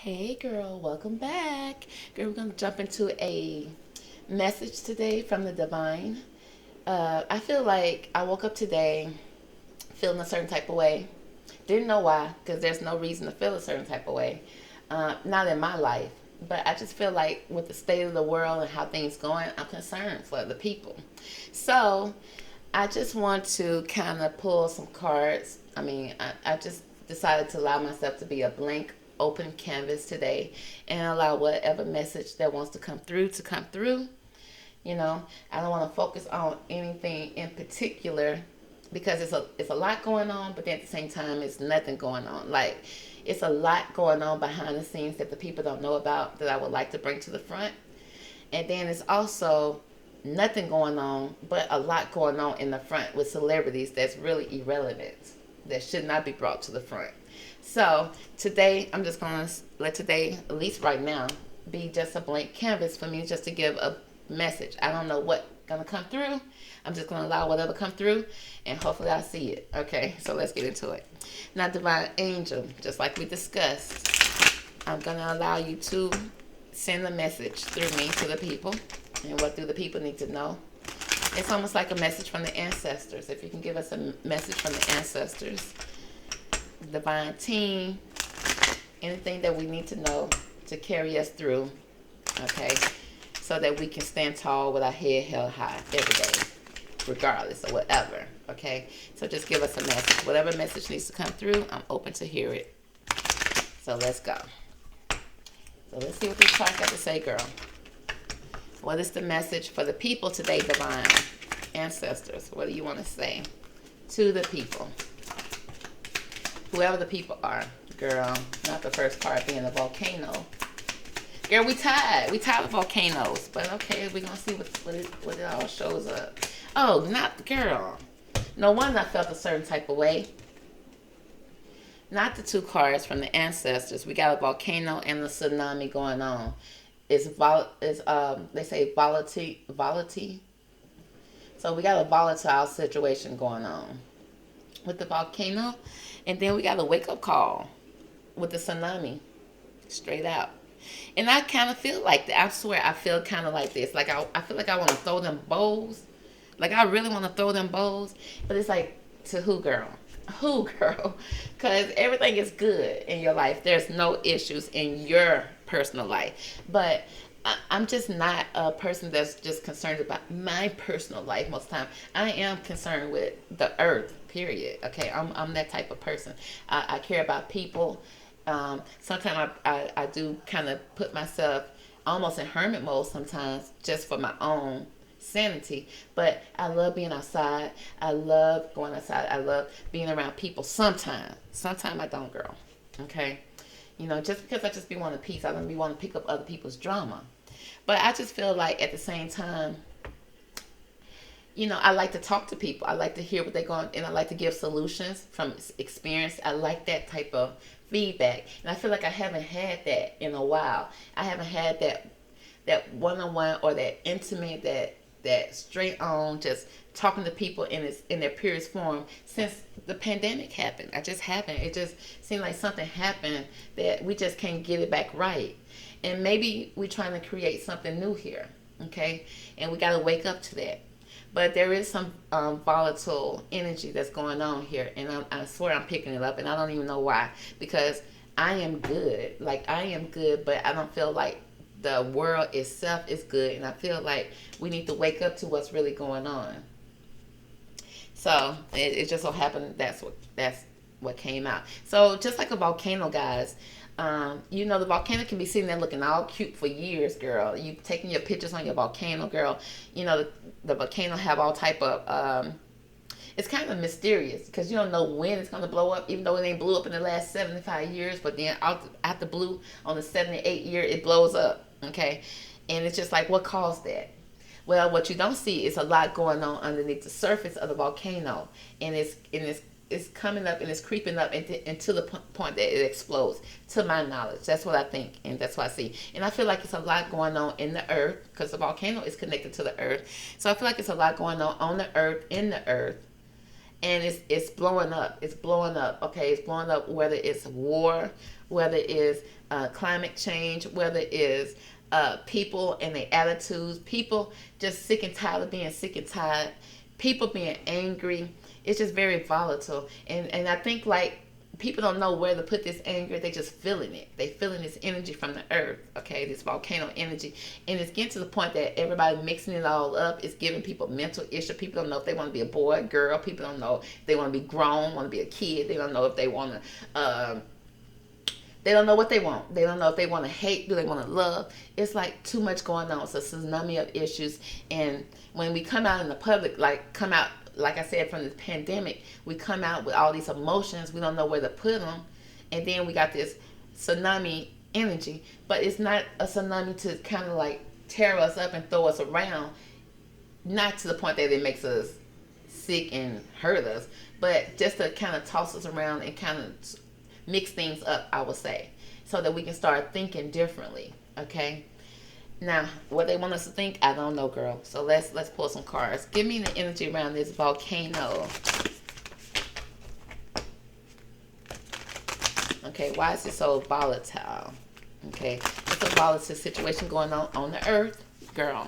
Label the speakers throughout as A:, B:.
A: Hey girl, welcome back. Girl, we're going to jump into a message today from the divine. I feel like I woke up today feeling a certain type of way. Didn't know why, because there's no reason to feel a certain type of way. Not in my life. But I just feel like with the state of the world and how things going, I'm concerned for the people. So I just want to kind of pull some cards. I just decided to allow myself to be a blank, open canvas today and allow whatever message that wants to come through. You know, I don't want to focus on anything in particular because it's a lot going on, but then at the same time, it's nothing going on. Like, it's a lot going on behind the scenes that the people don't know about that I would like to bring to the front. And then it's also nothing going on, but a lot going on in the front with celebrities that's really irrelevant, that should not be brought to the front. So today, I'm just going to let today, at least right now, be just a blank canvas for me just to give a message. I don't know what's going to come through. I'm just going to allow whatever come through, and hopefully I see it. Okay, so let's get into it. Now, divine angel, just like we discussed, I'm going to allow you to send a message through me to the people. And what do the people need to know? It's almost like a message from the ancestors. If you can give us a message from the ancestors, divine team, anything that we need to know to carry us through, okay, so that we can stand tall with our head held high every day, regardless of whatever, okay? So just give us a message. Whatever message needs to come through, I'm open to hear it. So let's go. So let's see what this card got to say, girl. What is the message for the people today, divine ancestors? What do you want to say to the people? Whoever the people are, girl. Not the first card being a volcano. Girl, we tied. We tied with volcanoes. But okay, we're going to see what it all shows up. Oh, not girl. No wonder I felt a certain type of way. Not the two cards from the ancestors. We got a volcano and a tsunami going on. They say volatility. So we got a volatile situation going on with the volcano, and then we got a wake up call with the tsunami, straight out. And I kind of feel like that. I swear, I feel kind of like this. Like I feel like I want to throw them bows. Like I really want to throw them bows, but it's like, to who, girl? Who, girl? Because everything is good in your life. There's no issues in your personal life. But I'm just not a person that's just concerned about my personal life most of the time. I am concerned with the earth, period. Okay, I'm that type of person. I care about people. Sometimes I do kind of put myself almost in hermit mode sometimes just for my own sanity. But I love being outside. I love going outside. I love being around people sometimes. Sometimes I don't, girl. Okay? You know, just because I just be wanting peace, I don't be wanting to pick up other people's drama. But I just feel like at the same time, you know, I like to talk to people. I like to hear what they're going, and I like to give solutions from experience. I like that type of feedback, and I feel like I haven't had that in a while. I haven't had that one-on-one or that intimate, that straight on, just talking to people in their purest form since the pandemic happened. I just haven't. It just seemed like something happened that we just can't get it back right. And maybe we're trying to create something new here, okay? And we got to wake up to that. But there is some volatile energy that's going on here, and I swear I'm picking it up, and I don't even know why. Because I am good. Like, I am good, but I don't feel like the world itself is good, and I feel like we need to wake up to what's really going on. So it just so happened that's what came out. So just like a volcano, guys, you know, the volcano can be sitting there looking all cute for years, girl. You taking your pictures on your volcano, girl. You know, the volcano have all type of it's kind of mysterious because you don't know when it's going to blow up, even though it ain't blew up in the last 75 years. But then after blue on the 78 year, it blows up. Okay, and it's just like, what caused that? Well, what you don't see is a lot going on underneath the surface of the volcano, and it's coming up and it's creeping up until the point that it explodes. To my knowledge, that's what I think, and that's what I see. And I feel like it's a lot going on in the earth because the volcano is connected to the earth. So I feel like it's a lot going on the earth, in the earth, and it's blowing up. It's blowing up. Okay, it's blowing up. Whether it's war, whether it's climate change, whether it's people and their attitudes, people just sick and tired of being sick and tired, people being angry. It's just very volatile, and I think like people don't know where to put this anger. They just feeling it. They feeling this energy from the earth. Okay, this volcano energy, and it's getting to the point that everybody mixing it all up. It's giving people mental issues. People don't know if they want to be a boy, girl. People don't know if they want to be grown, want to be a kid. They don't know if they want to. They don't know what they want. They don't know if they want to hate. Do they want to love? It's like too much going on. It's a tsunami of issues. And when we come out in the public, like I said, from this pandemic, we come out with all these emotions. We don't know where to put them. And then we got this tsunami energy. But it's not a tsunami to kind of like tear us up and throw us around. Not to the point that it makes us sick and hurt us. But just to kind of toss us around and kind of mix things up, I would say, so that we can start thinking differently. Okay, now what they want us to think, I don't know, girl. So let's pull some cards. Give me the energy around this volcano. Okay, why is it so volatile? Okay, it's a volatile situation going on the earth, girl,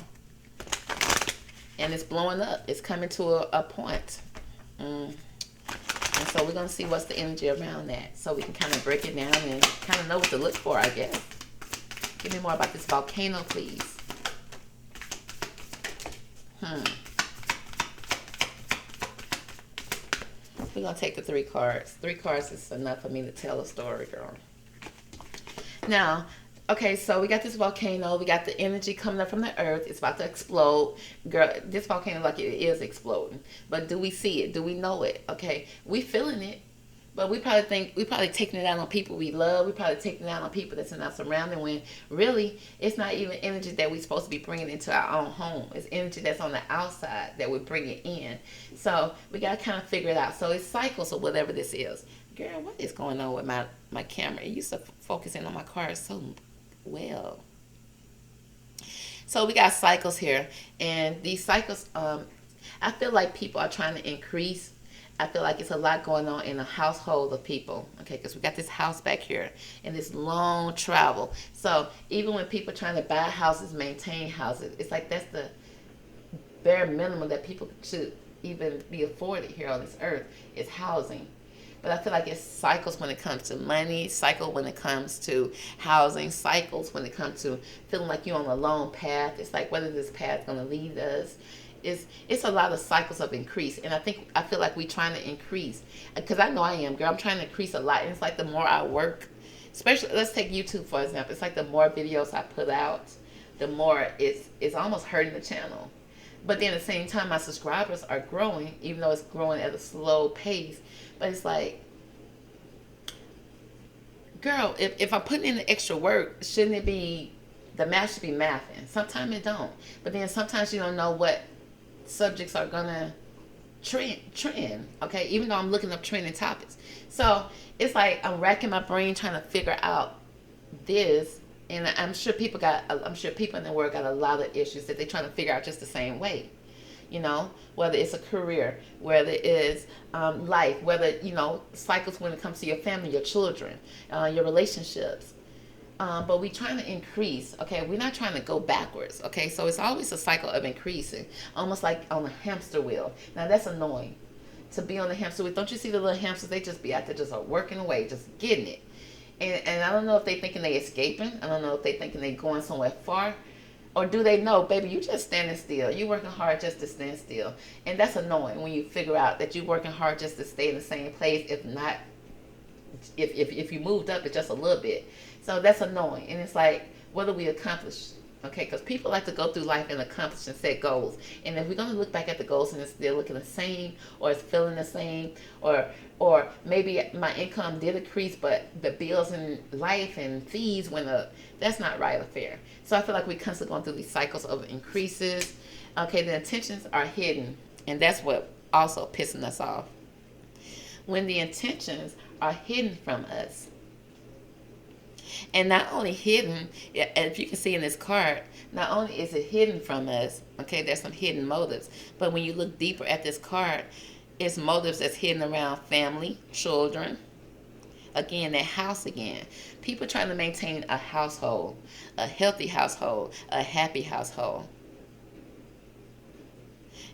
A: and it's blowing up. It's coming to a point. And so we're going to see what's the energy around that, so we can kind of break it down and kind of know what to look for, I guess. Give me more about this volcano, please. We're going to take the 3 cards. 3 cards is enough for me to tell a story, girl. Now, okay, so we got this volcano. We got the energy coming up from the earth. It's about to explode. Girl, this volcano, like, it is exploding. But do we see it? Do we know it? Okay, we feeling it. But we probably taking it out on people we love. We probably taking it out on people that's in our surrounding, when really it's not even energy that we're supposed to be bringing into our own home. It's energy that's on the outside that we're bringing in. So we got to kind of figure it out. So it's cycles or whatever this is. Girl, what is going on with my camera? It used to focus in on my cards so well. So we got cycles here, and these cycles, I feel like people are trying to increase. I feel like it's a lot going on in a household of people, okay, because we got this house back here and this long travel. So even when people are trying to buy houses, maintain houses, it's like that's the bare minimum that people should even be afforded here on this earth, is housing. But I feel like it's cycles when it comes to money, cycle when it comes to housing, cycles when it comes to feeling like you're on a long path. It's like, whether this path is going to lead us. It's a lot of cycles of increase. And I feel like we're trying to increase. Because I know I am, girl. I'm trying to increase a lot. And it's like the more I work, especially, let's take YouTube for example. It's like the more videos I put out, the more it's almost hurting the channel. But then at the same time, my subscribers are growing, even though it's growing at a slow pace. But it's like, girl, if I'm putting in the extra work, shouldn't it be, the math should be mathing? Sometimes it don't. But then sometimes you don't know what subjects are going to trend, okay? Even though I'm looking up trending topics. So it's like I'm racking my brain trying to figure out this. And I'm sure people in the world got a lot of issues that they're trying to figure out just the same way. You know, whether it's a career, whether it's life, whether, cycles when it comes to your family, your children, your relationships. But we're trying to increase, okay? We're not trying to go backwards, okay? So it's always a cycle of increasing, almost like on a hamster wheel. Now, that's annoying to be on the hamster wheel. Don't you see the little hamsters? They just be out there just working away, just getting it. And I don't know if they thinking they escaping. I don't know if they thinking they going somewhere far. Or do they know, baby, you just standing still. You working hard just to stand still. And that's annoying when you figure out that you're working hard just to stay in the same place. If not, if you moved up, it's just a little bit. So that's annoying. And it's like, what do we accomplish? Okay, because people like to go through life and accomplish and set goals. And if we're going to look back at the goals and it's still looking the same, or it's feeling the same, or maybe my income did increase, but the bills and life and fees went up, that's not right or fair. So I feel like we're constantly going through these cycles of increases. Okay, the intentions are hidden, and that's what also pissing us off. When the intentions are hidden from us, and not only hidden, if you can see in this card, not only is it hidden from us, okay, there's some hidden motives, but when you look deeper at this card, It's motives that's hidden around family, children. Again, that house again. People trying to maintain a household, a healthy household, a happy household.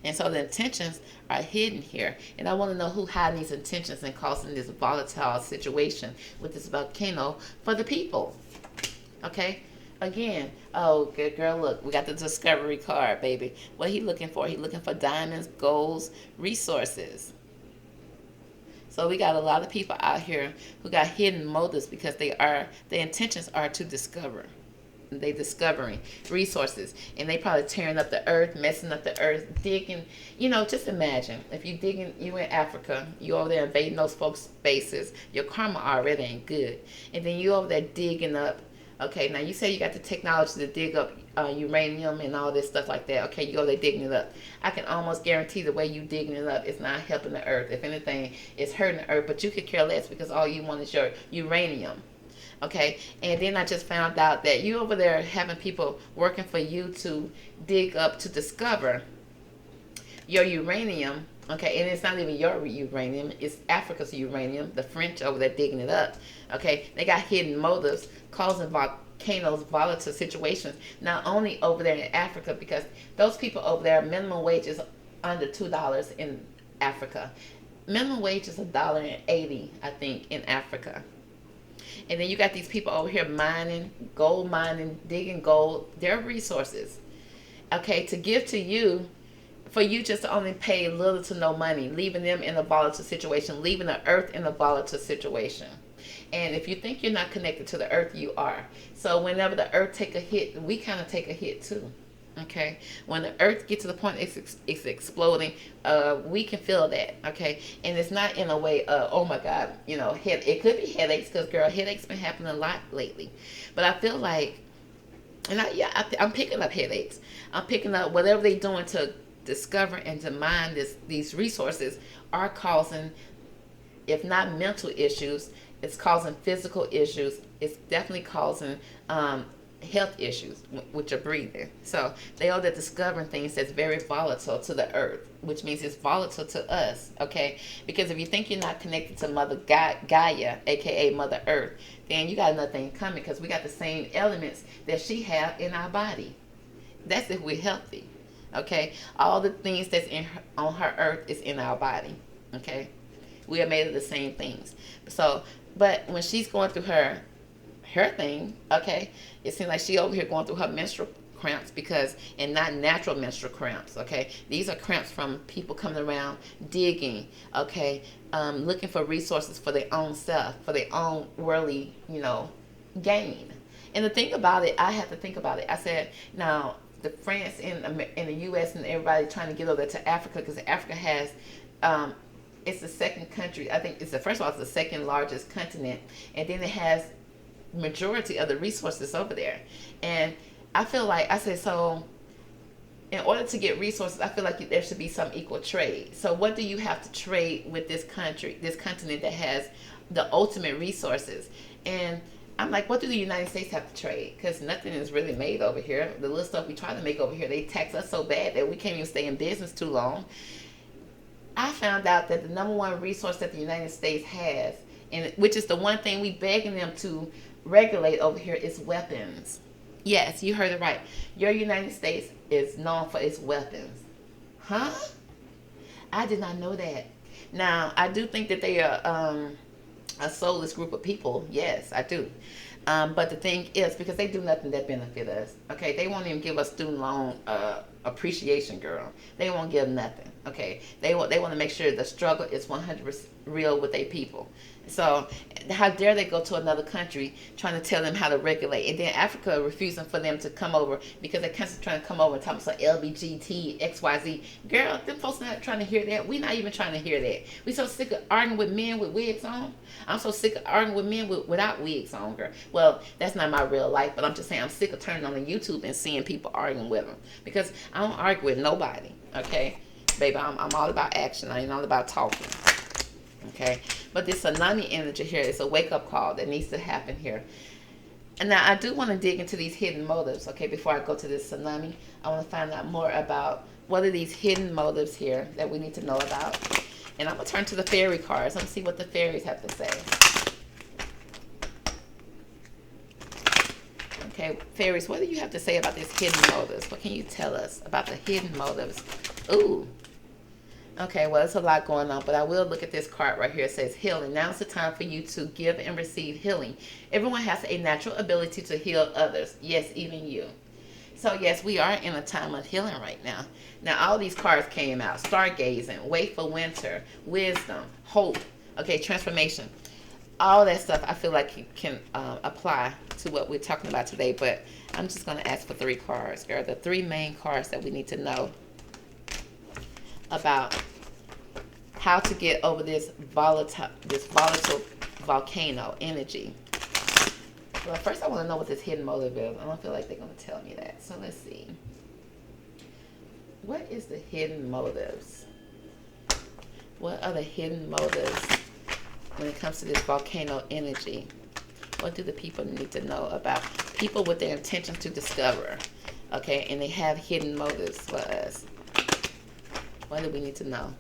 A: And so the intentions are hidden here. And I want to know who hiding these intentions and causing this volatile situation with this volcano for the people. Okay? Again, oh, good girl, look, we got the discovery card, baby. What he looking for? He looking for diamonds, golds, resources. So we got a lot of people out here who got hidden motives because their intentions are to discover. They discovering resources, and they probably tearing up the earth, messing up the earth, digging. Just imagine if you in Africa, you over there invading those folks' spaces. Your karma already ain't good, and then you over there digging up. Okay, now you say you got the technology to dig up uranium and all this stuff like that. Okay, you go there digging it up. I can almost guarantee the way you digging it up is not helping the earth. If anything, it's hurting the earth. But you could care less because all you want is your uranium. Okay, and then I just found out that you over there having people working for you to dig up to discover your uranium. Okay, and it's not even your uranium, it's Africa's uranium. The French over there digging it up. Okay, they got hidden motives causing volcanoes, volatile situations, not only over there in Africa, because those people over there, minimum wage is under $2 in Africa. Minimum wage is $1.80, I think, in Africa. And then you got these people over here gold mining, digging gold, their resources, okay, to give to you, for you just to only pay little to no money, leaving them in a volatile situation, leaving the earth in a volatile situation. And if you think you're not connected to the earth, you are. So whenever the earth take a hit, we kind of take a hit too. Okay, when the earth gets to the point it's exploding, we can feel that. Okay, and it's not in a way, oh my God, it could be headaches, because girl, headaches been happening a lot lately. But I feel like, and I'm picking up headaches. I'm picking up whatever they're doing to discover and to mine these resources are causing, if not mental issues, it's causing physical issues. It's definitely causing health issues with your breathing. So they are discovering things that's very volatile to the earth, which means it's volatile to us. Okay, because if you think you're not connected to Mother Gaia, aka Mother Earth, then you got another thing coming, because we got the same elements that she have in our body. That's if we're healthy. Okay, all the things that's on her earth is in our body. Okay, we are made of the same things. So, but when she's going through her thing, okay, it seems like she over here going through her menstrual cramps, and not natural menstrual cramps. Okay, these are cramps from people coming around digging. Okay, looking for resources for their own self, for their own worldly, gain. And the thing about it, I have to think about it. I said, now the France and the U.S. and everybody trying to get over there to Africa, because Africa has, it's the second country. I think first of all, it's the second largest continent, and then it has majority of the resources over there. And I feel like, I said, so in order to get resources, I feel like there should be some equal trade. So what do you have to trade with this continent that has the ultimate resources? And I'm like, what do the United States have to trade? Because nothing is really made over here. The little stuff we try to make over here, they tax us so bad that we can't even stay in business too long. I found out that the number one resource that the United States has, and which is the one thing we begging them to regulate over here, is weapons. Yes, you heard it right. Your United States is known for its weapons. Huh? I did not know that. Now, I do think that they are a soulless group of people. Yes, I do. But the thing is, because they do nothing that benefit us. Okay, they won't even give us student loan appreciation, girl. They won't give nothing. Okay, they want to make sure the struggle is 100% real with their people. So how dare they go to another country trying to tell them how to regulate, and then Africa refusing for them to come over because they're constantly trying to come over and talk about LBGT, XYZ. Girl, them folks not trying to hear that. We're not even trying to hear that. We so sick of arguing with men with wigs on. I'm so sick of arguing with men without wigs on, girl. Well, that's not my real life, but I'm just saying I'm sick of turning on the YouTube and seeing people arguing with them, because I don't argue with nobody. Okay, baby, I'm all about action. I ain't all about talking. Okay, but this tsunami energy here is a wake-up call that needs to happen here. And now I do want to dig into these hidden motives. Okay, before I go to this tsunami, I want to find out more about what are these hidden motives here that we need to know about. And I'm going to turn to the fairy cards. Let's see what the fairies have to say. Okay, fairies, what do you have to say about this hidden motives? What can you tell us about the hidden motives? Ooh. Okay, well, it's a lot going on, but I will look at this card right here. It says healing. Now's the time for you to give and receive healing. Everyone has a natural ability to heal others. Yes, even you. So, yes, we are in a time of healing right now. Now, all these cards came out. Stargazing, wait for winter, wisdom, hope, okay, transformation. All that stuff I feel like can apply to what we're talking about today, but I'm just going to ask for 3 cards, girl. The 3 main cards that we need to know about how to get over this volatile volcano energy. Well, first I want to know what this hidden motive is. I don't feel like they're going to tell me that. So let's see. What is the hidden motives? What are the hidden motives when it comes to this volcano energy? What do the people need to know about people with their intention to discover? Okay, and they have hidden motives for us. What do we need to know?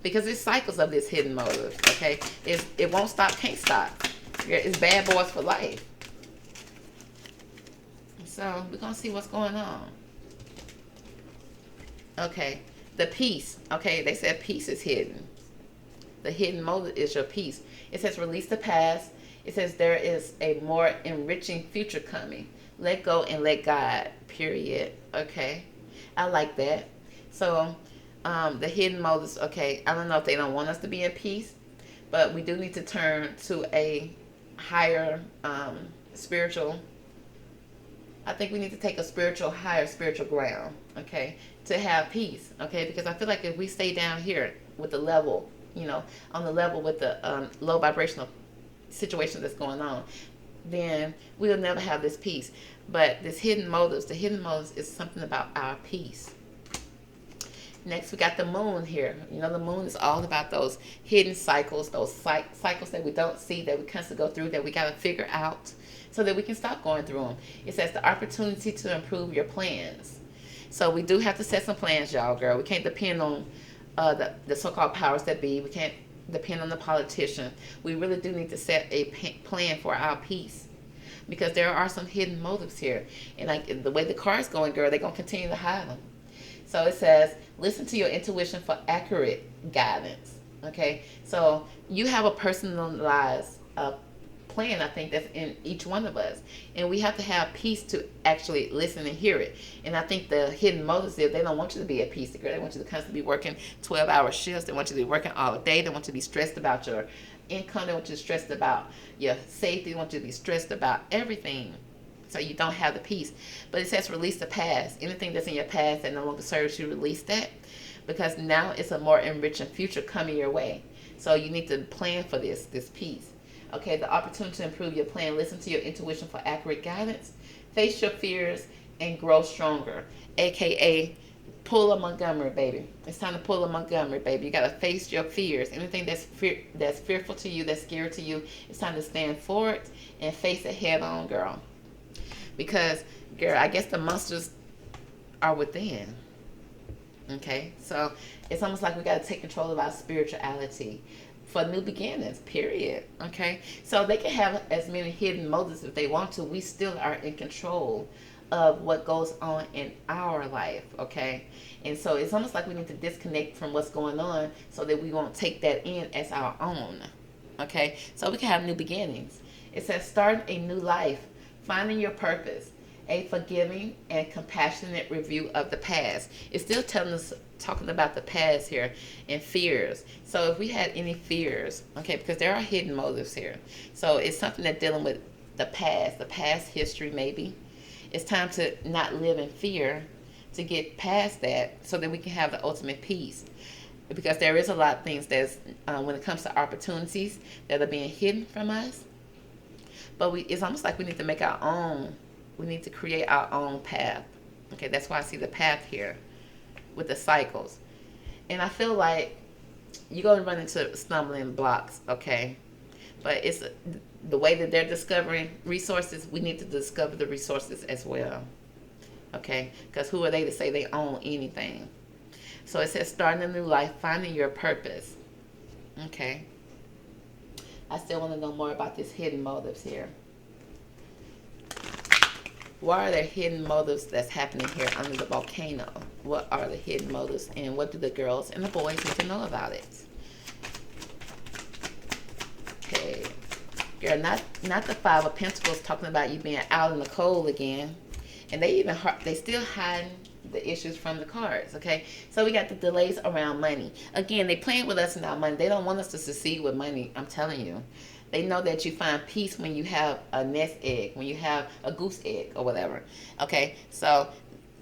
A: Because there's cycles of this hidden motive, okay? It won't stop, can't stop. It's bad boys for life. So we're going to see what's going on. Okay, the peace. Okay, they said peace is hidden. The hidden motive is your peace. It says release the past. It says there is a more enriching future coming. Let go and let God, period. Okay, I like that. So the hidden motives, okay, I don't know if they don't want us to be in peace, but we do need to turn to a higher spiritual, I think we need to take a higher spiritual ground, okay, to have peace, okay, because I feel like if we stay down here with the level, on the level with the low vibrational situation that's going on, then we'll never have this peace. But the hidden motives is something about our peace. Next, we got the moon here. The moon is all about those hidden cycles, those cycles that we don't see, that we constantly go through, that we got to figure out so that we can stop going through them. It says the opportunity to improve your plans. So we do have to set some plans, y'all, girl. We can't depend on the so-called powers that be. We can't depend on the politician. We really do need to set a plan for our peace, because there are some hidden motives here. And like the way the card's going, girl, they're going to continue to hide them. So it says, listen to your intuition for accurate guidance. Okay, so you have a personalized plan, I think, that's in each one of us. And we have to have peace to actually listen and hear it. And I think the hidden motives is they don't want you to be at peace, girl. They want you to constantly be working 12-hour shifts. They want you to be working all day. They want you to be stressed about your income. They want you to be stressed about your safety. They want you to be stressed about everything. So you don't have the peace. But it says release the past. Anything that's in your past that no longer serves you, release that. Because now it's a more enriching future coming your way. So you need to plan for this peace. Okay, the opportunity to improve your plan. Listen to your intuition for accurate guidance. Face your fears and grow stronger. AKA, pull a Montgomery, baby. It's time to pull a Montgomery, baby. You got to face your fears. Anything that's fearful to you, that's scary to you, it's time to stand forward and face it head on, girl. Because, girl, I guess the monsters are within. Okay? So, it's almost like we got to take control of our spirituality for new beginnings, period. Okay? So, they can have as many hidden motives if they want to. We still are in control of what goes on in our life. Okay? And so, it's almost like we need to disconnect from what's going on so that we won't take that in as our own. Okay? So, we can have new beginnings. It says, start a new life. Finding your purpose, a forgiving and compassionate review of the past. It's still talking about the past here and fears. So if we had any fears, okay, because there are hidden motives here. So it's something that's dealing with the past history maybe. It's time to not live in fear, to get past that so that we can have the ultimate peace. Because there is a lot of things that's, when it comes to opportunities that are being hidden from us. But it's almost like we need to make our own. We need to create our own path. Okay, that's why I see the path here with the cycles. And I feel like you're going to run into stumbling blocks, okay? But it's the way that they're discovering resources, we need to discover the resources as well. Okay? Because who are they to say they own anything? So it says starting a new life, finding your purpose. Okay. I still want to know more about these hidden motives here. What are the hidden motives that's happening here under the volcano? What are the hidden motives, and what do the girls and the boys need to know about it? Okay. Girl, not the Five of Pentacles talking about you being out in the cold again. And they still hiding the issues from the cards, okay? So we got the delays around money. Again, they playing with us in our money. They don't want us to succeed with money, I'm telling you. They know that you find peace when you have a nest egg, when you have a goose egg or whatever, okay? So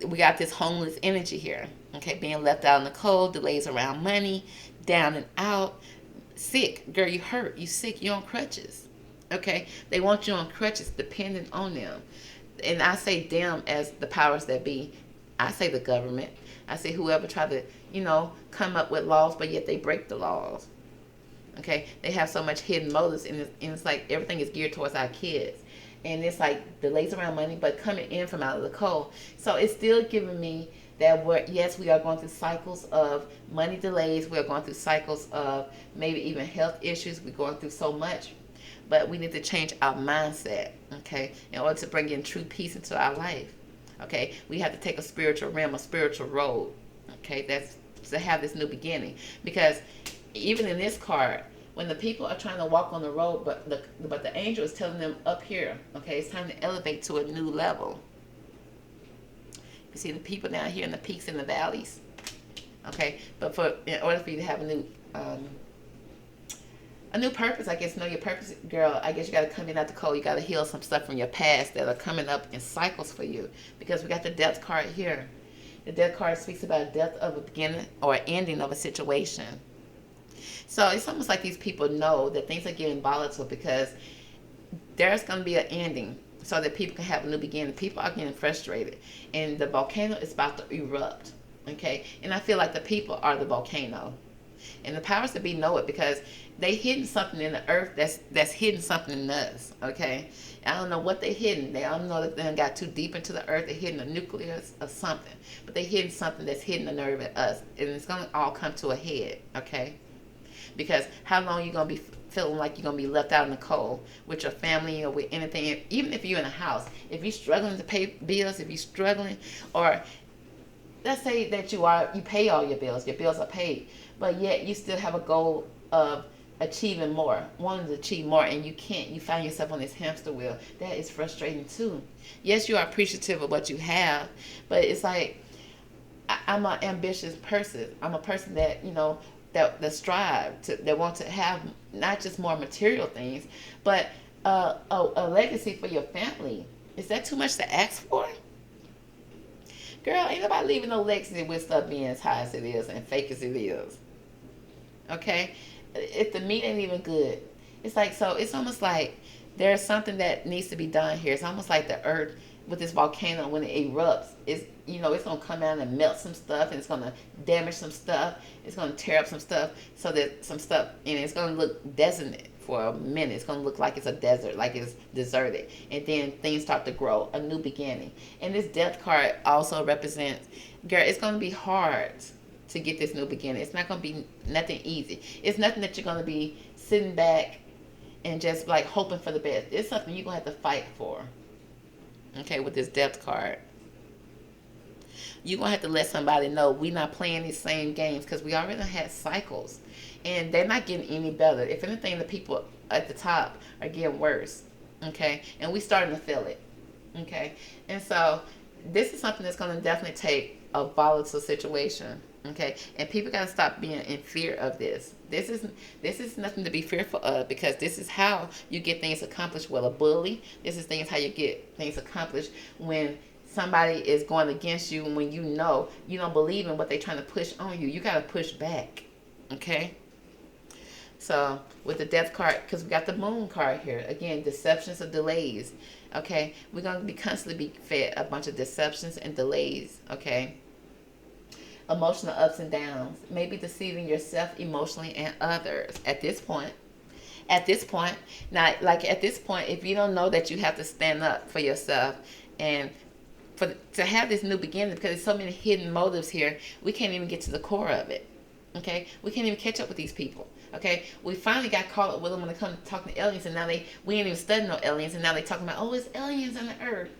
A: we got this homeless energy here, okay? Being left out in the cold, delays around money, down and out, sick. Girl, you hurt, you sick, you on crutches, okay? They want you on crutches, dependent on them. And I say them as the powers that be. I say the government. I say whoever try to, come up with laws, but yet they break the laws. Okay? They have so much hidden motives, and it's like everything is geared towards our kids. And it's like delays around money, but coming in from out of the cold. So it's still giving me that we are going through cycles of money delays. We are going through cycles of maybe even health issues. We're going through so much. But we need to change our mindset, okay, in order to bring in true peace into our life, okay? We have to take a spiritual realm, a spiritual road, okay? That's to have this new beginning. Because even in this card, when the people are trying to walk on the road, but the angel is telling them up here, okay, it's time to elevate to a new level. You see the people down here in the peaks and the valleys, okay? But in order for you to have a new purpose, I guess, know your purpose, girl, I guess you got to come in out the cold. You got to heal some stuff from your past that are coming up in cycles for you. Because we got the death card here. The death card speaks about death of a beginning or ending of a situation. So it's almost like these people know that things are getting volatile because there's going to be an ending so that people can have a new beginning. People are getting frustrated. And the volcano is about to erupt. Okay? And I feel like the people are the volcano. And the powers that be know it because they hidden something in the earth that's hidden something in us, okay? I don't know what they hidden. They don't know that they got too deep into the earth. They hidden a nucleus or something. But they hidden something that's hidden the nerve in us. And it's going to all come to a head, okay? Because how long you going to be feeling like you're going to be left out in the cold with your family or with anything, even if you're in a house. If you're struggling to pay bills, if you're struggling, or let's say that you pay all your bills are paid, but yet you still have a goal of achieving more, wanting to achieve more, and you can't. You find yourself on this hamster wheel. That is frustrating too. Yes, you are appreciative of what you have, but it's like I'm an ambitious person. I'm a person that that strive that want to have not just more material things, but a legacy for your family. Is that too much to ask for? Girl, ain't nobody leaving no legacy with stuff being as high as it is and fake as it is. Okay? If the meat ain't even good. It's like, so it's almost like there's something that needs to be done here. It's almost like the earth with this volcano, when it erupts, it's going to come out and melt some stuff, and it's going to damage some stuff. It's going to tear up some stuff so that some stuff, and it's going to look desolate for a minute. It's going to look like it's a desert, like it's deserted. And then things start to grow, a new beginning. And this death card also represents, girl, it's going to be hard to get this new beginning. It's not going to be nothing easy. It's nothing that you're going to be sitting back and just like hoping for the best. It's something you're going to have to fight for. Okay, with this death card. You're going to have to let somebody know we're not playing these same games because we already had cycles. And they're not getting any better. If anything, the people at the top are getting worse. Okay? And we're starting to feel it. Okay? And so this is something that's going to definitely take a volatile situation. Okay? And people got to stop being in fear of this. This is nothing to be fearful of, because this is how you get things accomplished with a bully. This is how you get things accomplished when somebody is going against you, and when you don't believe in what they're trying to push on you. You got to push back. Okay? So with the death card, because we got the moon card here. Again, deceptions or delays. Okay? We're going to be constantly be fed a bunch of deceptions and delays. Okay? Emotional ups and downs. Maybe deceiving yourself emotionally and others at this point. Now, like at this point, if you don't know that you have to stand up for yourself and to have this new beginning, because there's so many hidden motives here, we can't even get to the core of it. Okay, we can't even catch up with these people. Okay, we finally got caught up with them when it comes to talking to aliens, and now we ain't even studying no aliens, and now they talking about, oh, it's aliens on the earth.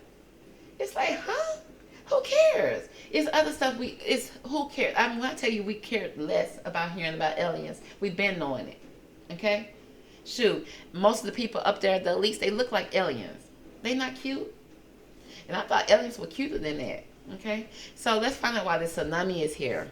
A: It's like, huh? Who cares? It's other stuff. It's who cares? I'm gonna tell you, we care less about hearing about aliens. We've been knowing it. Okay, shoot, most of the people up there, the elites, they look like aliens. They not cute, and I thought aliens were cuter than that. Okay, so let's find out why this tsunami is here.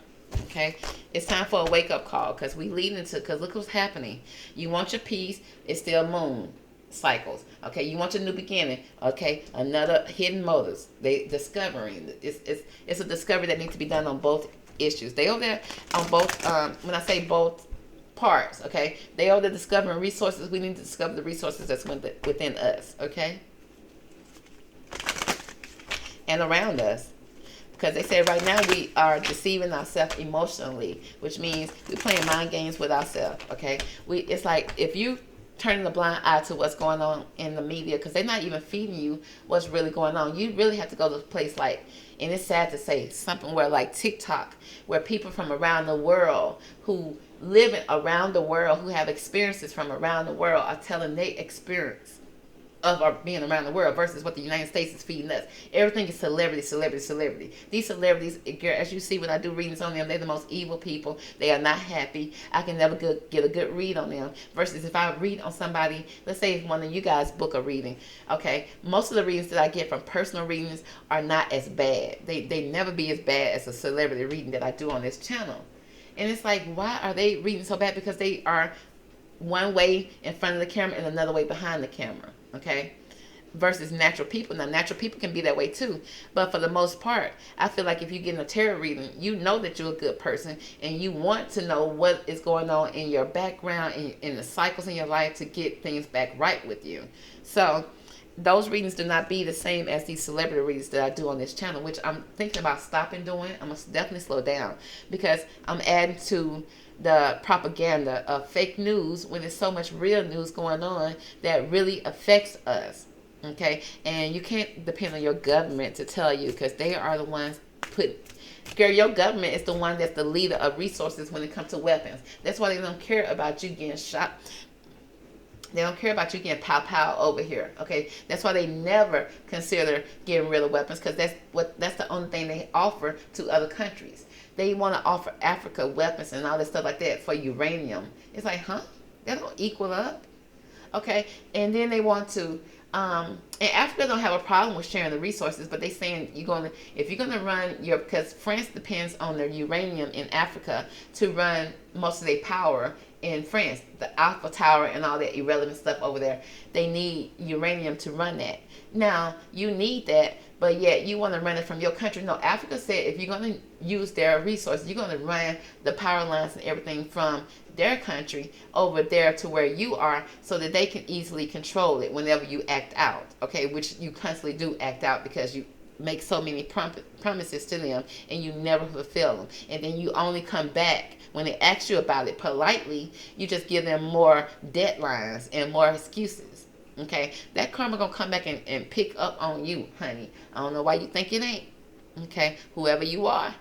A: Okay, it's time for a wake up call, because we lead into, because look what's happening. You want your peace, it's still moon cycles. Okay, you want your new beginning. Okay, another hidden motives. They discovering. It's a discovery that needs to be done on both issues. They over there on both. When I say both parts, okay, they over there discovering resources. We need to discover the resources that's within us. Okay, and around us. Because they say right now we are deceiving ourselves emotionally, which means we're playing mind games with ourselves. Okay, it's like if you turning a blind eye to what's going on in the media, because they're not even feeding you what's really going on. You really have to go to a place like, and it's sad to say, something where like TikTok, where people from around the world who live around the world, who have experiences from around the world, are telling their experience of our being around the world versus what the United States is feeding us. Everything is celebrity, celebrity, celebrity. These celebrities, as you see when I do readings on them, they're the most evil people. They are not happy. I can never get a good read on them. Versus if I read on somebody, let's say if one of you guys book a reading, okay, most of the readings that I get from personal readings are not as bad. They never be as bad as a celebrity reading that I do on this channel. And it's like, why are they reading so bad? Because they are one way in front of the camera and another way behind the camera. Okay, versus natural people. Now, natural people can be that way too, but for the most part, I feel like if you get in a tarot reading, you know that you're a good person, and you want to know what is going on in your background, in the cycles in your life, to get things back right with you. So those readings do not be the same as these celebrity readings that I do on this channel, which I'm thinking about stopping doing. I'm going to definitely slow down, because I'm adding to the propaganda of fake news when there's so much real news going on that really affects us. Okay, and you can't depend on your government to tell you, because they are the ones girl, your government is the one that's the leader of resources when it comes to weapons. That's why they don't care about you getting shot. They don't care about you getting pow over here. Okay, that's why they never consider getting rid of weapons, because that's the only thing they offer to other countries. They want to offer Africa weapons and all this stuff like that for uranium. It's like, huh? That don't equal up. Okay, and then they want to. And Africa don't have a problem with sharing the resources, but they saying if you're gonna run because France depends on their uranium in Africa to run most of their power in France, the Alpha Tower and all that irrelevant stuff over there. They need uranium to run that. Now, you need that, but yet you want to run it from your country. No, Africa said if you're going to use their resources, you're going to run the power lines and everything from their country over there to where you are, so that they can easily control it whenever you act out. Okay, which you constantly do act out, because you make so many promises to them and you never fulfill them. And then you only come back when they ask you about it politely. You just give them more deadlines and more excuses. Okay, that karma gonna come back and pick up on you, honey. I don't know why you think it ain't. Okay, whoever you are.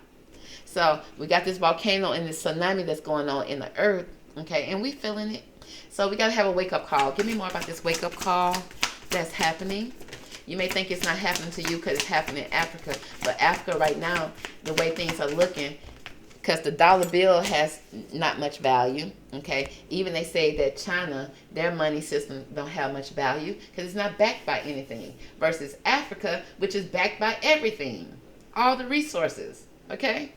A: So we got this volcano and this tsunami that's going on in the earth. Okay, and we feeling it. So we gotta have a wake up call. Give me more about this wake up call that's happening. You may think it's not happening to you because it's happening in Africa, but Africa right now, the way things are looking, because the dollar bill has not much value. Okay, even they say that China, their money system don't have much value because it's not backed by anything, versus Africa, which is backed by everything, all the resources. Okay,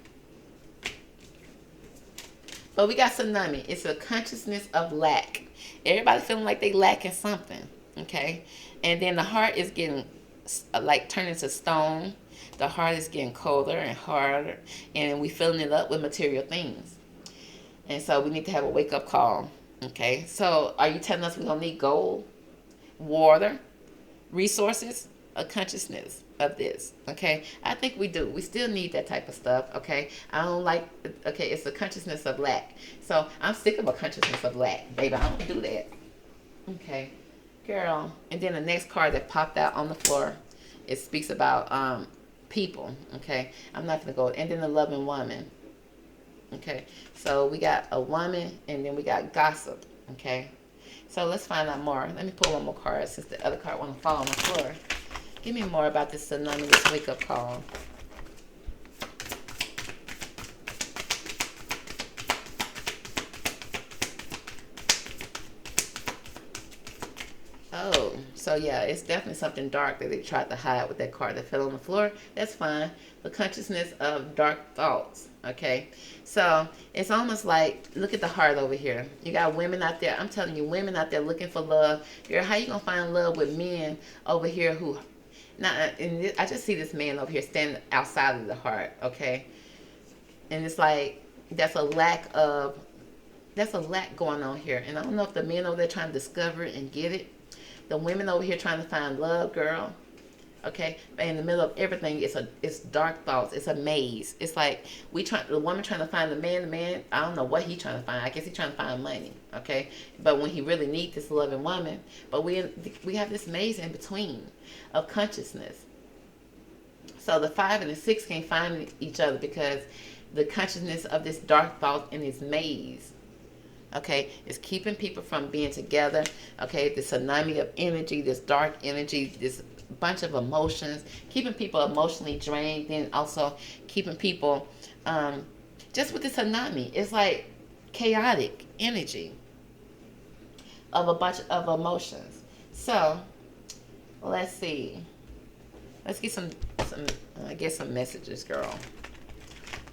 A: but we got tsunami. It's a consciousness of lack. Everybody feeling like they lacking something. Okay, and then the heart is getting like turning to stone. The heart is getting colder and harder, and we filling it up with material things. And so we need to have a wake-up call. Okay, so are you telling us we don't need gold, water, resources, a consciousness of this? Okay, I think we do. We still need that type of stuff. Okay, I don't like, okay, it's a consciousness of lack. So I'm sick of a consciousness of lack, baby. I don't do that. Okay, girl. And then the next card that popped out on the floor, it speaks about people. Okay, I'm not gonna go. And then the loving woman. Okay, so we got a woman, and then we got gossip. Okay, so let's find out more. Let me pull one more card since the other card want to fall on the floor. Give me more about this tsunami, this wake up call. Oh, so yeah, it's definitely something dark that they tried to hide with that card that fell on the floor. That's fine. The consciousness of dark thoughts. Okay, so it's almost like, look at the heart over here. You got women out there. I'm telling you, women out there looking for love. Girl, how you gonna find love with men over here who? Now, and I just see this man over here standing outside of the heart. Okay, and it's like that's a lack of. That's a lack going on here, and I don't know if the men over there trying to discover it and get it. The women over here trying to find love, girl. Okay, but in the middle of everything, it's dark thoughts. It's a maze. It's like the woman trying to find the man. The man, I don't know what he trying to find. I guess he's trying to find money. Okay, but when he really needs this loving woman, but we have this maze in between of consciousness. So the 5 and the 6 can't find each other because the consciousness of this dark thought in this maze. Okay, it's keeping people from being together. Okay, this tsunami of energy, this dark energy, this bunch of emotions, keeping people emotionally drained, and also keeping people just with the tsunami. It's like chaotic energy of a bunch of emotions. So let's see. Let's get some messages, girl.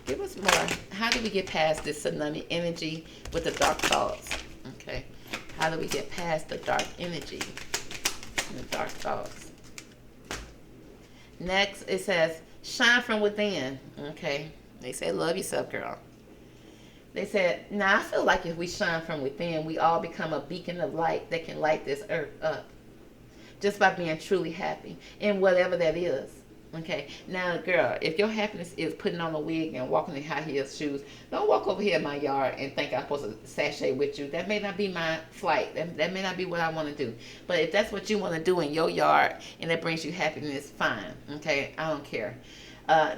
A: Give us more. How do we get past this tsunami energy with the dark thoughts? Okay. How do we get past the dark energy and the dark thoughts? Next, it says, shine from within. Okay. They say, love yourself, girl. They said, now I feel like if we shine from within, we all become a beacon of light that can light this earth up. Just by being truly happy in whatever that is. Okay, now girl, if your happiness is putting on a wig and walking in high heels shoes, don't walk over here in my yard and think I'm supposed to sashay with you. That may not be my flight. That may not be what I want to do. But if that's what you want to do in your yard and that brings you happiness, fine. Okay, I don't care.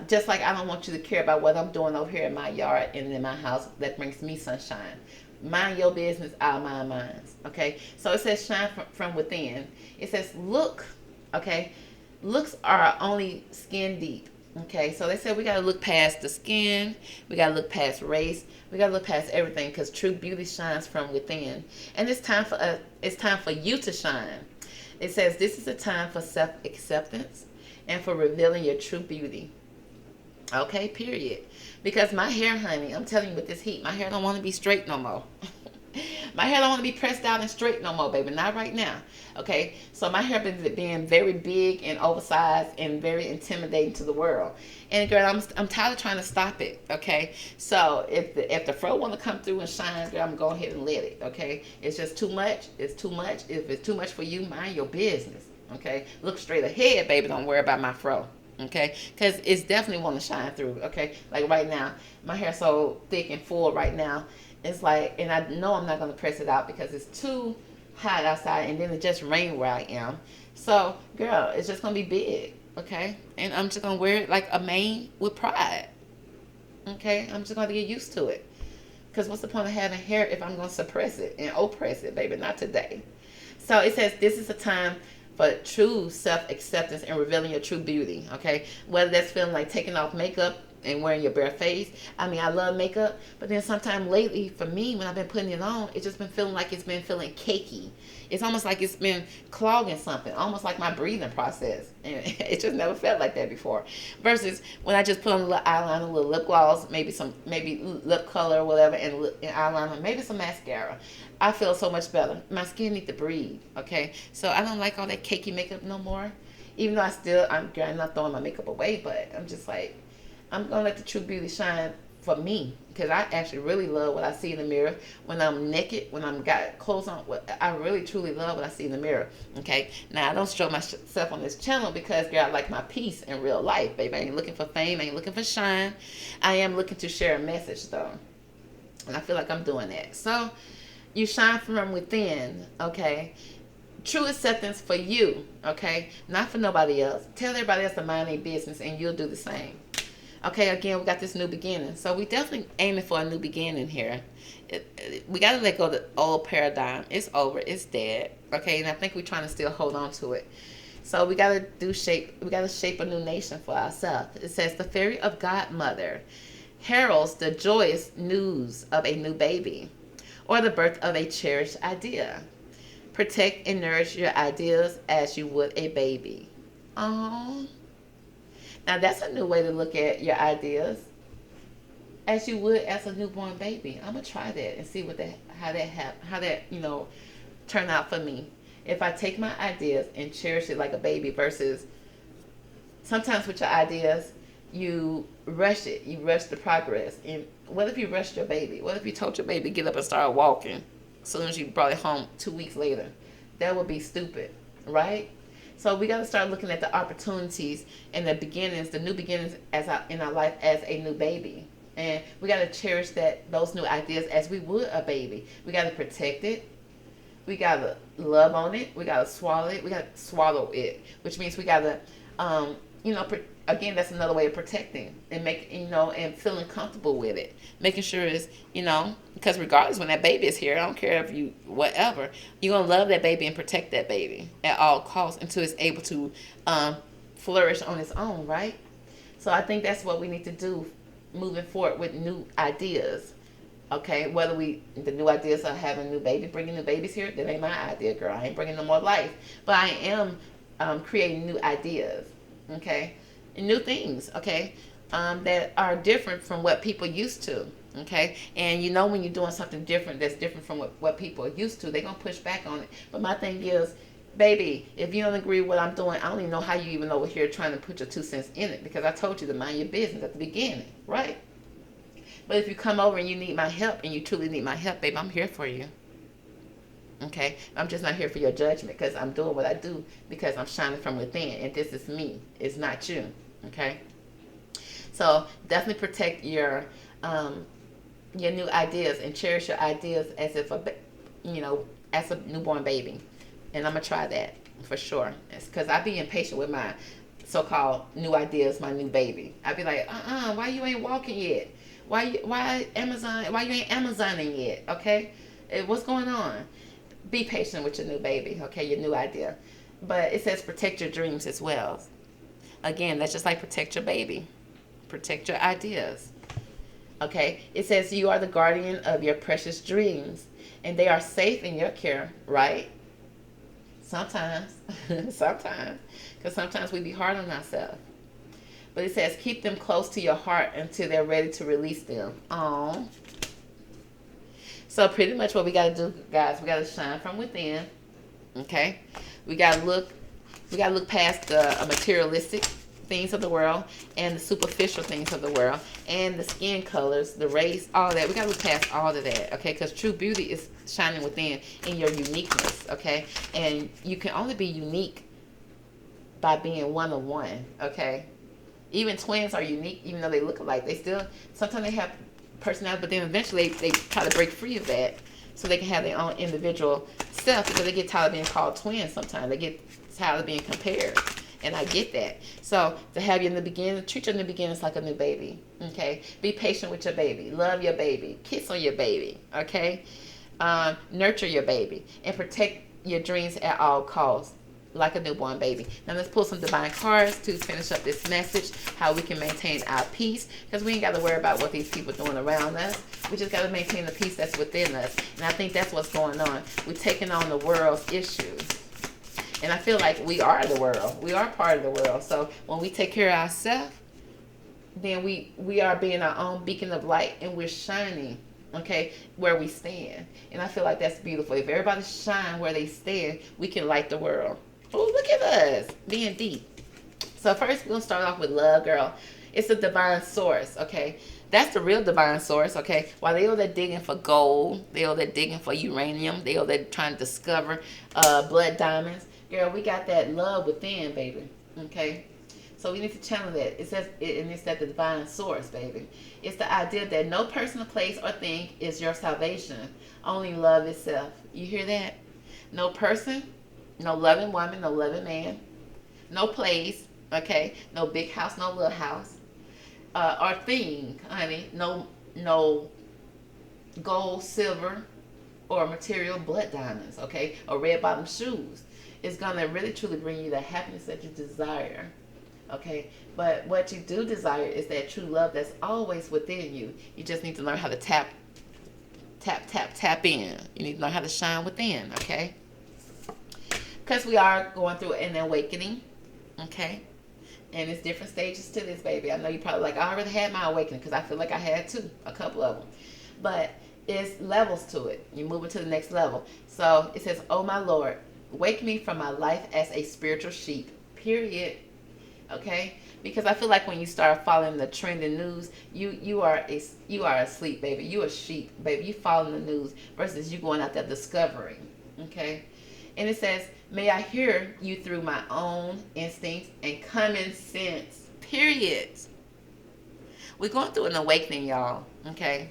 A: Just like I don't want you to care about what I'm doing over here in my yard and in my house that brings me sunshine. Mind your business, I'll mind mine. Okay, so it says shine from within. It says look. Okay. Looks are only skin deep. Okay, so they said we got to look past the skin. We got to look past race. We got to look past everything because true beauty shines from within. And it's time for you to shine. It says this is a time for self-acceptance and for revealing your true beauty. Okay, period. Because my hair, honey, I'm telling you with this heat, my hair don't want to be straight no more. My hair don't want to be pressed out and straight no more, baby. Not right now. Okay? So my hair been being very big and oversized and very intimidating to the world. And girl, I'm tired of trying to stop it. Okay? So if the fro want to come through and shine, girl, I'm going to go ahead and let it. Okay? It's just too much. It's too much. If it's too much for you, mind your business. Okay? Look straight ahead, baby. Don't worry about my fro. Okay, because it's definitely want to shine through. Okay, like right now, my hair's so thick and full right now. It's like, and I know I'm not going to press it out because it's too hot outside, and then it just rained where I am. So, girl, it's just going to be big. Okay, and I'm just going to wear it like a mane with pride. Okay, I'm just going to get used to it. Because what's the point of having hair if I'm going to suppress it and oppress it, baby? Not today. So it says this is a time for true self-acceptance and revealing your true beauty, okay? Whether that's feeling like taking off makeup and wearing your bare face. I mean, I love makeup, but then sometime lately, for me, when I've been putting it on, it's just been feeling like it's been feeling cakey. It's almost like it's been clogging something, almost like my breathing process. And it just never felt like that before. Versus when I just put on a little eyeliner, a little lip gloss, maybe lip color or whatever, and eyeliner, maybe some mascara. I feel so much better. My skin needs to breathe, okay? So I don't like all that cakey makeup no more. Even though I'm not throwing my makeup away, but I'm just like, I'm going to let the true beauty shine for me. Because I actually really love what I see in the mirror. When I'm naked, when I'm got clothes on, I really truly love what I see in the mirror, okay? Now, I don't show myself on this channel because, girl, I like my peace in real life, baby. I ain't looking for fame. I ain't looking for shine. I am looking to share a message, though. And I feel like I'm doing that. So, you shine from within, okay? True acceptance for you, okay? Not for nobody else. Tell everybody else to mind their business and you'll do the same. Okay, again, we got this new beginning. So we definitely aiming for a new beginning here. We got to let go of the old paradigm. It's over. It's dead. Okay, and I think we're trying to still hold on to it. So we got to shape a new nation for ourselves. It says the fairy of godmother heralds the joyous news of a new baby or the birth of a cherished idea. Protect and nourish your ideas as you would a baby. Oh, now that's a new way to look at your ideas, as you would as a newborn baby. I'm gonna try that and see how that turn out for me. If I take my ideas and cherish it like a baby versus sometimes with your ideas you rush it, you rush the progress. And what if you rushed your baby? What if you told your baby to get up and start walking as soon as you brought it home 2 weeks later? That would be stupid, right? So we got to start looking at the opportunities and the beginnings, the new beginnings in our life as a new baby. And we got to cherish those new ideas as we would a baby. We got to protect it. We got to love on it. We got to swallow it. We got to swallow it, which means we got to, again, that's another way of protecting and and feeling comfortable with it. Making sure it's, because regardless when that baby is here, I don't care if you, whatever, you're going to love that baby and protect that baby at all costs until it's able to flourish on its own, right? So I think that's what we need to do moving forward with new ideas. Okay, whether the new ideas are having a new baby, bringing new babies here, that ain't my idea, girl. I ain't bringing no more life. But I am creating new ideas, okay? And new things, okay, that are different from what people used to, okay? And when you're doing something different that's different from what people are used to, they're going to push back on it. But my thing is, baby, if you don't agree with what I'm doing, I don't even know how you even over here trying to put your 2 cents in it, because I told you to mind your business at the beginning, right? But if you come over and you need my help, and you truly need my help, babe, I'm here for you. Okay? I'm just not here for your judgment, because I'm doing what I do because I'm shining from within, and this is me. It's not you. Okay? So definitely protect your new ideas and cherish your ideas as if as a newborn baby. And I'm gonna try that for sure. It's because I be impatient with my so-called new ideas, my new baby. I be like, why you ain't walking yet? Why you ain't Amazoning yet? Okay, what's going on? Be patient with your new baby. Okay, your new idea. But it says protect your dreams as well. Again, that's just like protect your baby, protect your ideas. Okay, it says you are the guardian of your precious dreams, and they are safe in your care. Right? Sometimes, because sometimes we be hard on ourselves. But it says keep them close to your heart until they're ready to release them. Aww. So pretty much what we got to do, guys, we got to shine from within. Okay? We got to look past the materialistic things of the world and the superficial things of the world and the skin colors, the race, all that. We got to look past all of that, okay? Because true beauty is shining within in your uniqueness, okay? And you can only be unique by being one of one, okay? Even twins are unique, even though they look alike. They still, sometimes they have personality, but then eventually they try to break free of that so they can have their own individual self, because they get tired of being called twins sometimes. They get tired of being compared. And I get that. So to have you in the beginning, treat your new beginnings like a new baby. Okay? Be patient with your baby. Love your baby. Kiss on your baby. Okay? Nurture your baby. And protect your dreams at all costs, like a newborn baby. Now let's pull some divine cards to finish up this message, how we can maintain our peace, because we ain't got to worry about what these people are doing around us. We just got to maintain the peace that's within us. And I think that's what's going on. We're taking on the world's issues. And I feel like we are the world. We are part of the world. So when we take care of ourselves, then we are being our own beacon of light, and we're shining, okay, where we stand. And I feel like that's beautiful. If everybody shine where they stand, we can light the world. Oh, look at us being deep. So first, we're going to start off with love, girl. It's a divine source, okay? That's the real divine source, okay? While they over there digging for gold, they over there digging for uranium, they over there trying to discover blood diamonds. Girl, we got that love within, baby, okay? So we need to channel that. It says, and it's that the divine source, baby. It's the idea that no person, place, or thing is your salvation. Only love itself. You hear that? No person, No loving woman, no loving man, no place, okay? No big house, no little house, or thing, honey. No gold, silver, or material blood diamonds, okay? Or red bottom shoes. It's gonna really truly bring you the happiness that you desire, okay? But what you do desire is that true love that's always within you. You just need to learn how to tap in. You need to learn how to shine within, okay? Because we are going through an awakening, okay? And it's different stages to this, baby. I know you probably like, I already had my awakening, because I feel like I had too, a couple of them. But it's levels to it. You're moving to the next level. So it says, oh my Lord, wake me from my life as a spiritual sheep, period. Okay? Because I feel like when you start following the trending news, you are asleep, baby. You a sheep, baby. You following the news versus you going out there discovering. Okay? And it says, may I hear you through my own instincts and common sense, period. We're going through an awakening, y'all. Okay?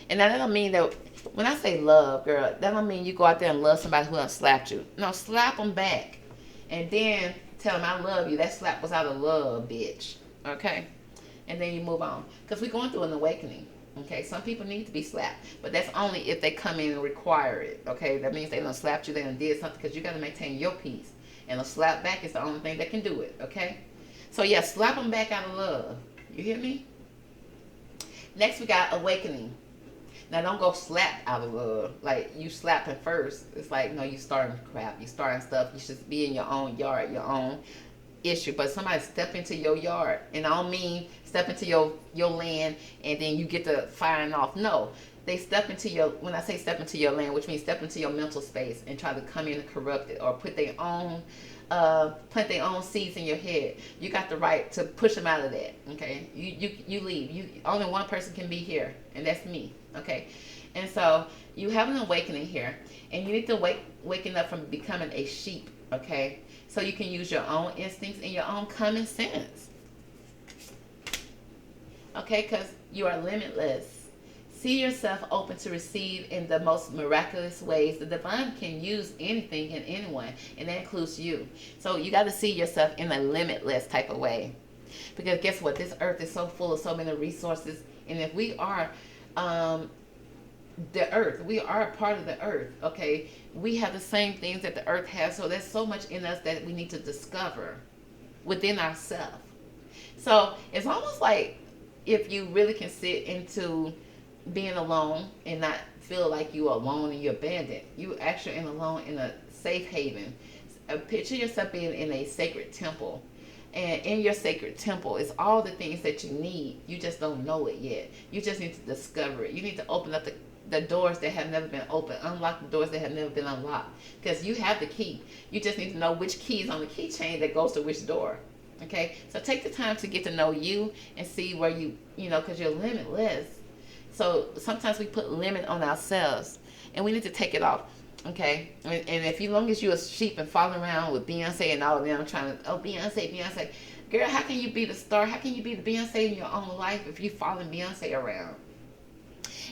A: And that don't mean that, when I say love, girl, that don't mean you go out there and love somebody who done slapped you. No, slap them back. And then tell them I love you. That slap was out of love, bitch. Okay? And then you move on. Because we're going through an awakening. Okay? Some people need to be slapped. But that's only if they come in and require it. Okay? That means they done slapped you. They done did something, because you got to maintain your peace. And a slap back is the only thing that can do it. Okay? So yeah, slap them back out of love. You hear me? Next we got awakening. Now don't go slap out of love. Like you slapping first. It's like, no, you starting crap. You starting stuff. You should be in your own yard, your own issue. But somebody step into your yard. And I don't mean step into your land and then you get to firing off. No. They step into your, when I say step into your land, which means step into your mental space and try to come in and corrupt it or put their own plant their own seeds in your head. You got the right to push them out of that. Okay, you leave. You only one person can be here, and that's me. Okay, and so you have an awakening here, and you need to waking up from becoming a sheep. Okay, so you can use your own instincts and your own common sense. Okay, because you are limitless. See yourself open to receive in the most miraculous ways. The divine can use anything and anyone, and that includes you. So you got to see yourself in a limitless type of way. Because guess what? This earth is so full of so many resources. And if we are the earth, we are a part of the earth, okay? We have the same things that the earth has. So there's so much in us that we need to discover within ourselves. So it's almost like if you really can sit into being alone and not feel like you are alone and you're abandoned. You actually are alone in a safe haven. Picture yourself being in a sacred temple. And in your sacred temple is all the things that you need. You just don't know it yet. You just need to discover it. You need to open up the doors that have never been opened. Unlock the doors that have never been unlocked. Because you have the key. You just need to know which key is on the keychain that goes to which door. Okay? So take the time to get to know you and see where you know, because you're limitless. So sometimes we put limit on ourselves, and we need to take it off, okay? And if as long as you're a sheep and following around with Beyonce and all of them trying to, Beyonce, girl, how can you be the star? How can you be the Beyonce in your own life if you following Beyonce around?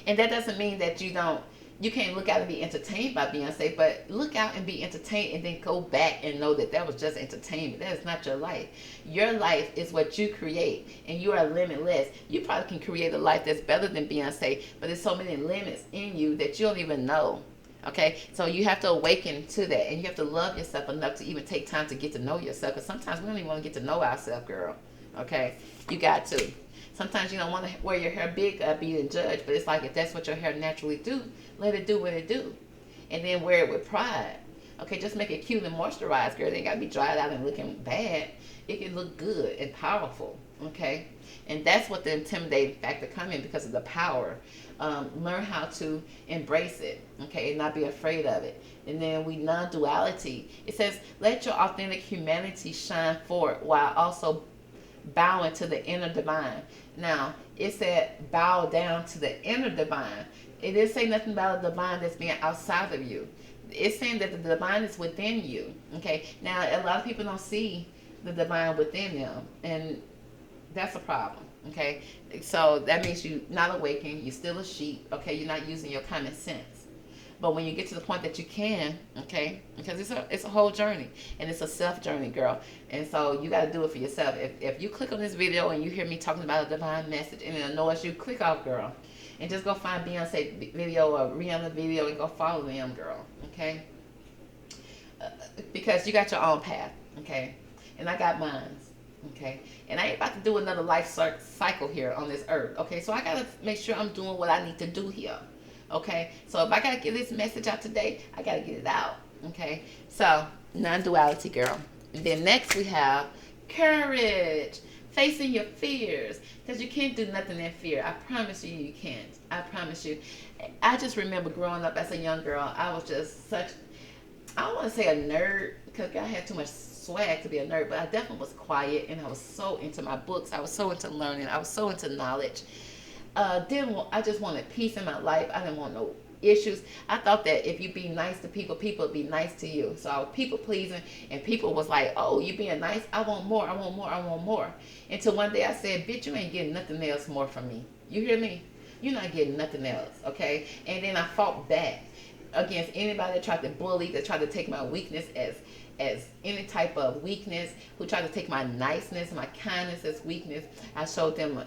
A: And that doesn't mean that you can't look out and be entertained by Beyonce, but look out and be entertained and then go back and know that was just entertainment. That is not your life. Your life is what you create, and you are limitless. You probably can create a life that's better than Beyonce, but there's so many limits in you that you don't even know. Okay, so you have to awaken to that, and you have to love yourself enough to even take time to get to know yourself, because sometimes we don't even want to get to know ourselves, girl. Okay, you got to. Sometimes you don't want to wear your hair big, being judged, but it's like if that's what your hair naturally do, let it do what it do. And then wear it with pride. Okay, just make it cute and moisturized, girl. It ain't got to be dried out and looking bad. It can look good and powerful, okay? And that's what the intimidating factor come in, because of the power. Learn how to embrace it, okay, and not be afraid of it. And then we non-duality. It says, let your authentic humanity shine forward while also bowing to the inner divine. Now, it said bow down to the inner divine. It didn't say nothing about a divine that's being outside of you. It's saying that the divine is within you. Okay. Now, a lot of people don't see the divine within them, and that's a problem. Okay. So that means you're not awakened. You're still a sheep. Okay. You're not using your common sense. But when you get to the point that you can, okay, because it's a whole journey, and it's a self journey, girl. And so you got to do it for yourself. If you click on this video and you hear me talking about a divine message and it annoys you, click off, girl, and just go find Beyonce video or Rihanna video and go follow them, girl. Okay, because you got your own path, okay, and I got mine. Okay, and I ain't about to do another life cycle here on this earth. Okay, so I gotta make sure I'm doing what I need to do here. Okay, so if I gotta get this message out today, I gotta get it out. Okay, so non-duality, girl. And then next we have courage, facing your fears, because you can't do nothing in fear. I promise you, you can't. I promise you. I just remember growing up as a young girl, I was just such, I don't want to say a nerd, because I had too much swag to be a nerd, but I definitely was quiet, and I was so into my books. I was so into learning. I was so into knowledge. I just wanted peace in my life. I didn't want no issues. I thought that if you be nice to people, people would be nice to you. So I was people pleasing, and people was like, oh, you being nice? I want more. I want more. I want more. Until one day I said, bitch, you ain't getting nothing else more from me. You hear me? You're not getting nothing else, okay? And then I fought back against anybody that tried to bully, that tried to take my weakness as any type of weakness, who tried to take my niceness, my kindness as weakness. I showed them,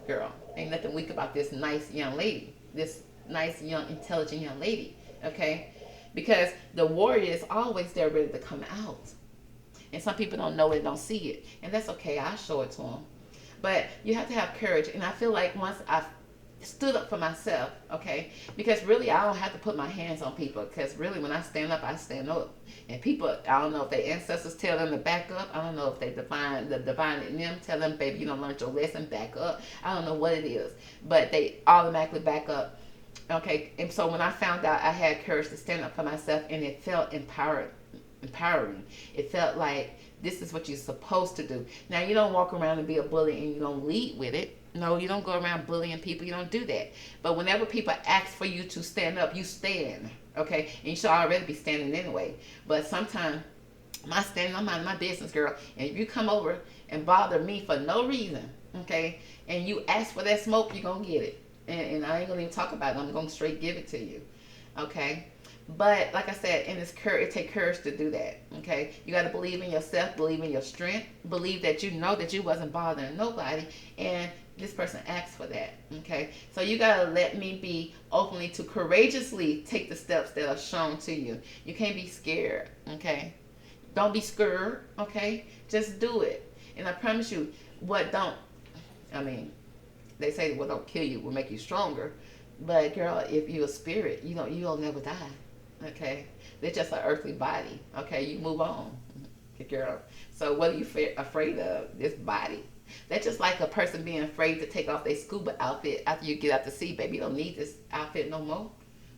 A: girl, ain't nothing weak about this nice young lady, this nice, young, intelligent young lady, okay? Because the warrior is always there ready to come out. And some people don't know it, don't see it. And that's okay, I'll show it to them. But you have to have courage. And I feel like once I stood up for myself, okay, because really I don't have to put my hands on people, because really when I stand up, I stand up. And people, I don't know if their ancestors tell them to back up. I don't know if the divine in them tell them, baby, you don't learn your lesson, back up. I don't know what it is, but they automatically back up, okay. And so when I found out, I had courage to stand up for myself, and it felt empowering. It felt like this is what you're supposed to do. Now, you don't walk around and be a bully and you don't lead with it. No, you don't go around bullying people. You don't do that. But whenever people ask for you to stand up, you stand. Okay? And you should already be standing anyway. But sometimes, I'm minding my business, girl. And if you come over and bother me for no reason, okay, and you ask for that smoke, you're going to get it. And I ain't going to even talk about it. I'm going to straight give it to you. Okay? But like I said, and it takes courage to do that. Okay, you got to believe in yourself, believe in your strength, believe that you know that you wasn't bothering nobody, and this person asked for that. Okay, so you got to let me be openly to courageously take the steps that are shown to you. You can't be scared. Okay, don't be scared. Okay, just do it. And I promise you, they say what don't kill you will make you stronger. But girl, if you're a spirit, you'll never die. Okay, they're just an earthly body. Okay, you move on, girl. So what are you afraid of? This body. That's just like a person being afraid to take off their scuba outfit after you get out to sea, baby. You don't need this outfit no more.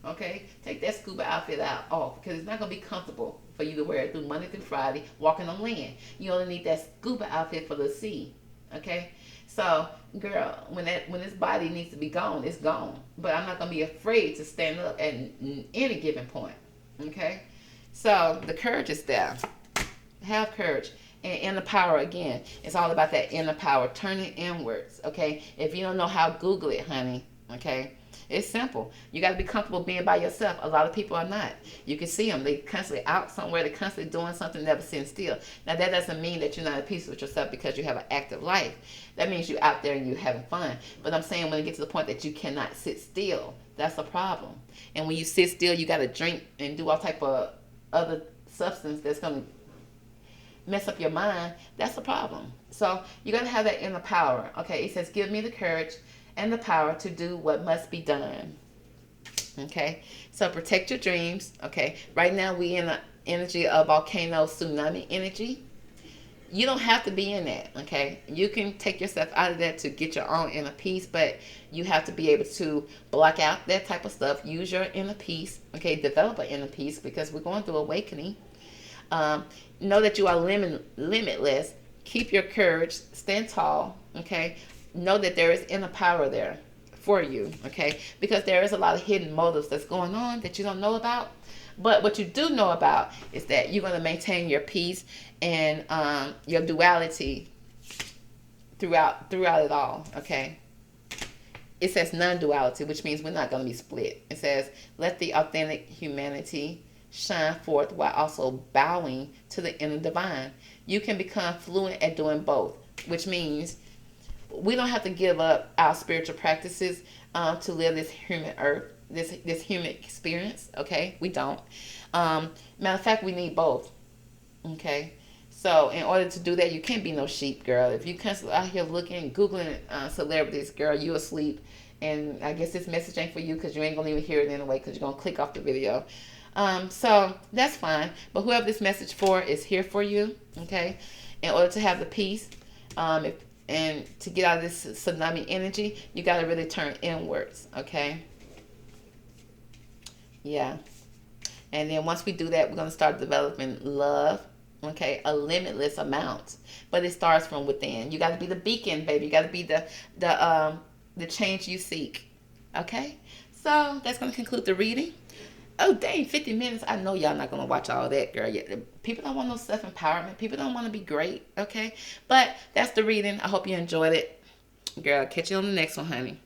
A: Okay, take that scuba outfit off, because it's not gonna be comfortable for you to wear it through Monday through Friday walking on land. You only need that scuba outfit for the sea. Okay. So, girl, when this body needs to be gone, it's gone. But I'm not going to be afraid to stand up at any given point. Okay? So, the courage is there. Have courage. And inner power, again, it's all about that inner power. Turning inwards. Okay? If you don't know how, Google it, honey. Okay? It's simple. You got to be comfortable being by yourself. A lot of people are not. You can see them. They constantly out somewhere. They're constantly doing something, never sitting still. Now, that doesn't mean that you're not at peace with yourself because you have an active life. That means you're out there and you're having fun. But I'm saying when it gets to the point that you cannot sit still, that's a problem. And when you sit still, you got to drink and do all type of other substance that's going to mess up your mind. That's a problem. So you got to have that inner power. Okay, it says, give me the courage and the power to do what must be done. Okay, so protect your dreams. Okay, right now we in the energy of volcano tsunami energy. You don't have to be in that. Okay, you can take yourself out of that to get your own inner peace, but you have to be able to block out that type of stuff. Use your inner peace. Okay, develop an inner peace, because we're going through awakening. Know that you are limitless. Keep your courage. Stand tall. Okay. Know that there is inner power there for you, okay? Because there is a lot of hidden motives that's going on that you don't know about. But what you do know about is that you're going to maintain your peace and your duality throughout it all, okay? it says non-duality, which means we're not going to be split. It says, let the authentic humanity shine forth while also bowing to the inner divine. You can become fluent at doing both, which means we don't have to give up our spiritual practices to live this human earth, this human experience. Okay, we don't. Matter of fact, we need both. Okay, so in order to do that, you can't be no sheep, girl. If you constantly out here looking, googling celebrities, girl, you asleep. And I guess this message ain't for you because you ain't gonna even hear it anyway because you're gonna click off the video. So that's fine. But whoever this message for is here for you. Okay, in order to have the peace, and to get out of this tsunami energy, you got to really turn inwards. Okay. Yeah. And then once we do that, we're gonna start developing love. Okay, a limitless amount, but it starts from within. You got to be the beacon, baby. You got to be the change you seek. Okay, so that's gonna conclude the reading. Oh dang, 50 minutes. I know y'all not gonna watch all that, girl. People don't want no self-empowerment. People don't want to be great. Okay, but that's the reading. I hope you enjoyed it, girl. Catch you on the next one, honey.